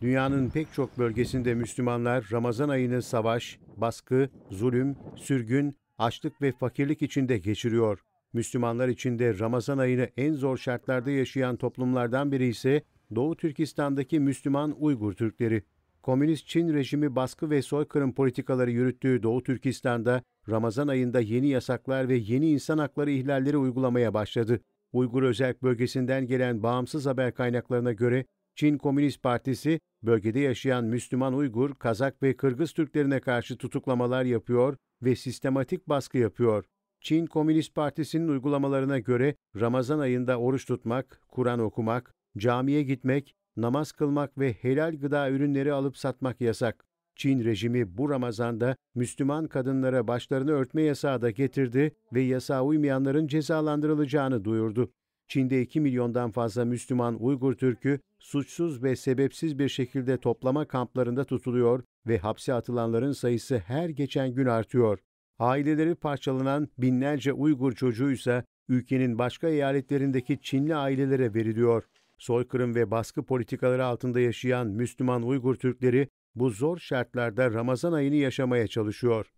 Dünyanın pek çok bölgesinde Müslümanlar Ramazan ayını savaş, baskı, zulüm, sürgün, açlık ve fakirlik içinde geçiriyor. Müslümanlar için de Ramazan ayını en zor şartlarda yaşayan toplumlardan biri ise Doğu Türkistan'daki Müslüman Uygur Türkleri. Komünist Çin rejimi baskı ve soykırım politikaları yürüttüğü Doğu Türkistan'da Ramazan ayında yeni yasaklar ve yeni insan hakları ihlalleri uygulamaya başladı. Uygur Özerk Bölgesi'nden gelen bağımsız haber kaynaklarına göre Çin Komünist Partisi, bölgede yaşayan Müslüman Uygur, Kazak ve Kırgız Türklerine karşı tutuklamalar yapıyor ve sistematik baskı yapıyor. Çin Komünist Partisi'nin uygulamalarına göre Ramazan ayında oruç tutmak, Kur'an okumak, camiye gitmek, namaz kılmak ve helal gıda ürünleri alıp satmak yasak. Çin rejimi bu Ramazan'da Müslüman kadınlara başlarını örtme yasağı da getirdi ve yasağa uymayanların cezalandırılacağını duyurdu. Çin'de 2 milyondan fazla Müslüman Uygur Türk'ü suçsuz ve sebepsiz bir şekilde toplama kamplarında tutuluyor ve hapse atılanların sayısı her geçen gün artıyor. Aileleri parçalanan binlerce Uygur çocuğu ise ülkenin başka eyaletlerindeki Çinli ailelere veriliyor. Soykırım ve baskı politikaları altında yaşayan Müslüman Uygur Türkleri bu zor şartlarda Ramazan ayını yaşamaya çalışıyor.